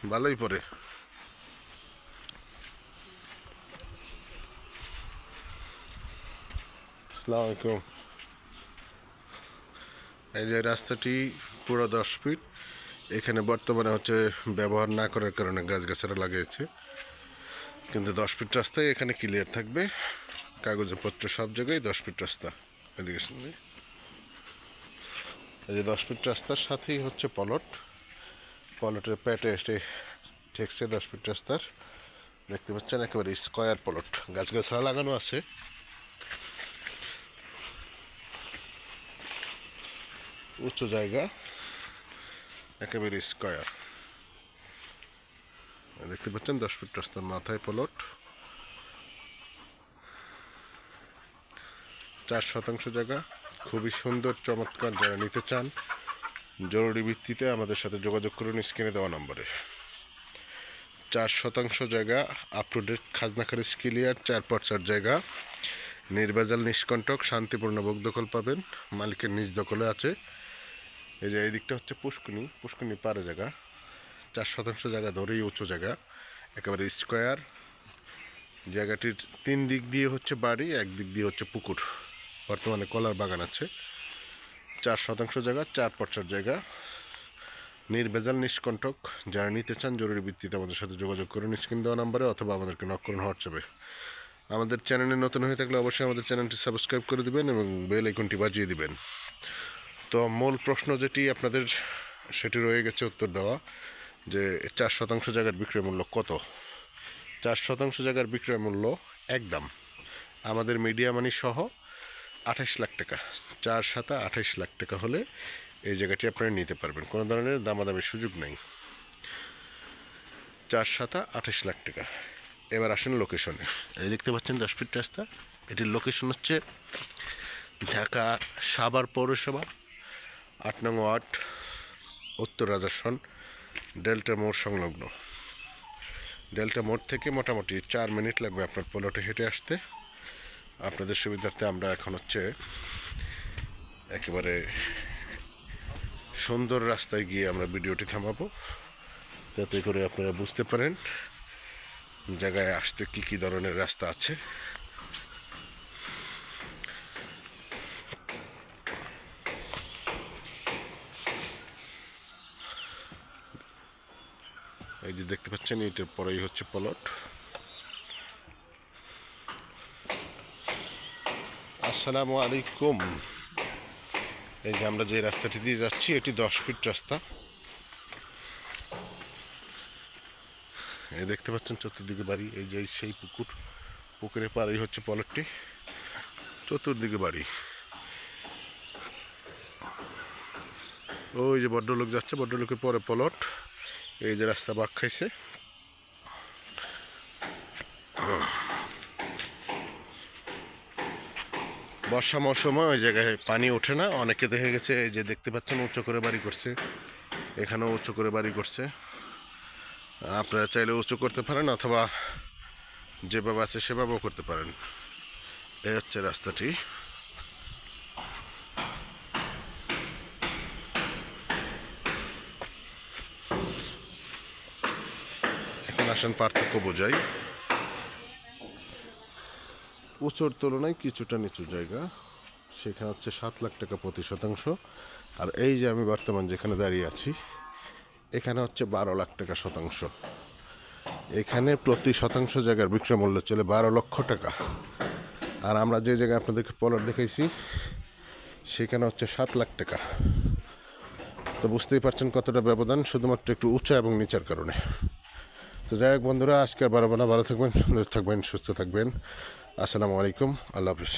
ভালোই পড়ে। আসসালামু আলাইকুম। এই যে রাস্তাটি পুরো 10 ফিট। এখানে বর্তমানে হচ্ছে ব্যবহার না করার কারণে গাছগাছারা লাগিয়েছে, কিন্তু 10 ফিট রাস্তায় এখানে ক্লিয়ার থাকবে। কাগজপত্র সব জায়গায় 10 ফিট রাস্তা। এদিকে শুনলি, এই যে 10 ফিট রাস্তার সাথেই হচ্ছে পলটের প্যাটে এসে ঠেকছে 10 ফিট রাস্তার। দেখতে পাচ্ছেন একেবারে স্কোয়ার পলট, গাছগাছাড়া লাগানো আছে। উঁচু জায়গা, একেবারে স্কোয়ার। দেখতে পাচ্ছেন 10 ফিট রাস্তার মাথায় পলট। 4 শতাংশ জায়গা, খুবই সুন্দর চমৎকার। যারা নিতে চান জরুরি ভিত্তিতে আমাদের সাথে যোগাযোগ করুন স্ক্রিনে দেওয়া নম্বরে। 4 শতাংশ জায়গা, আপ টু ডেট খাজনা খারিজ ক্লিয়ার, 4x4 জায়গা, নির্ভেজাল নিষ্কণ্টক শান্তিপূর্ণ দখল পাবেন। মালিকের নিজ দখলে আছে। এই যে এই দিকটা হচ্ছে পুষ্কুনি পাড়ে জায়গা। 4 শতাংশ জায়গা ধরেই উঁচু জায়গা, একেবারে স্কোয়ার। জায়গাটির 3 দিক দিয়ে হচ্ছে বাড়ি, এক দিক দিয়ে হচ্ছে পুকুর। বর্তমানে কলার বাগান আছে। 4 শতাংশ জায়গা, 4x4 জায়গা, নির্ভেজাল নিষ্কণ্টক। যারা নিতে চান জরুরি ভিত্তিতে আমাদের সাথে যোগাযোগ করুন স্ক্রিন দেওয়া নাম্বারে, অথবা আমাদেরকে নক করুন হোয়াটসঅ্যাপে। আমাদের চ্যানেলে নতুন হয়ে থাকলে অবশ্যই আমাদের চ্যানেলটি সাবস্ক্রাইব করে দিবেন এবং বেল আইকনটি বাজিয়ে দিবেন। তো মূল প্রশ্ন যেটি আপনাদের, সেটি রয়ে গেছে উত্তর দেওয়া, যে 4 শতাংশ জায়গার বিক্রয় মূল্য কত। 4 শতাংশ জায়গার বিক্রয় মূল্য একদম আমাদের মিডিয়া মানি সহ 28 লাখ টাকা। 4/7 28 লাখ টাকা হলে এই জায়গাটি আপনারা নিতে পারবেন, কোনো ধরনের দামাদামির সুযোগ নেই। 4/7 28 লাখ টাকা। এবার আসেন লোকেশনে। এই দেখতে পাচ্ছেন 10 ফিট রাস্তা। এটির লোকেশন হচ্ছে ঢাকা সাভার পৌরসভা 8 নং ওয়ার্ড, উত্তর রাজাসন, ডেল্টা মোড় সংলগ্ন। ডেল্টা মোড় থেকে মোটামুটি 4 মিনিট লাগবে আপনার পলটে হেঁটে আসতে। আপনাদের সুবিধার্থে আমরা এখন হচ্ছে একেবারে সুন্দর রাস্তায় গিয়ে আমরা ভিডিওটি থামাবো, যাতে করে আপনারা বুঝতে পারেন জায়গায় আসতে কি কি ধরনের রাস্তা আছে। এই যে দেখতে পাচ্ছেন, এটার পরেই হচ্ছে পলট। আসসালামু আলাইকুম। এই যে আমরা যে রাস্তাটি দিয়ে যাচ্ছি, এটি 10 ফিট রাস্তা। এই দেখতে পাচ্ছেন চতুর্দিকে বাড়ি। এই যে সেই পুকুরের পাড়েই হচ্ছে পলটটি, চতুর্দিকে বাড়ি। ওই যে ভদ্রলোক যাচ্ছে, ভদ্রলোকের পরে পলট। এই যে রাস্তা বাঁক খাইছে। বর্ষা মৌসুমে ওই জায়গায় পানি ওঠে না। অনেকে দেখে গেছে, এই যে দেখতে পাচ্ছেন উঁচু করে বাড়ি করছে, এখানেও উঁচু করে বাড়ি করছে। আপনারা চাইলে উঁচু করতে পারেন, অথবা যেভাবে আছে সেভাবেও করতে পারেন। এই হচ্ছে রাস্তাটি। এখন আসেন পার্থক্য বোঝাই। উঁচুর তুলনায় কিছুটা নিচু জায়গা, সেখানে হচ্ছে 7 লাখ টাকা প্রতি শতাংশ। আর এই যে আমি বর্তমান যেখানে দাঁড়িয়ে আছি, এখানে হচ্ছে 12 লাখ টাকা শতাংশ। এখানে প্রতি শতাংশ জায়গার বিক্রয় মূল্য চলে 12 লক্ষ টাকা। আর আমরা যে জায়গায় আপনাদেরকে পলট দেখাইছি, সেখানে হচ্ছে 7 লাখ টাকা। তো বুঝতেই পারছেন কতটা ব্যবধান, শুধুমাত্র একটু উঁচা এবং নিচার কারণে। তো যাই হোক বন্ধুরা, আজকে আর বাড়াবো না। ভালো থাকবেন, সুন্দর থাকবেন, সুস্থ থাকবেন। আসসালামু আলাইকুম, আল্লাহ হাফিজ।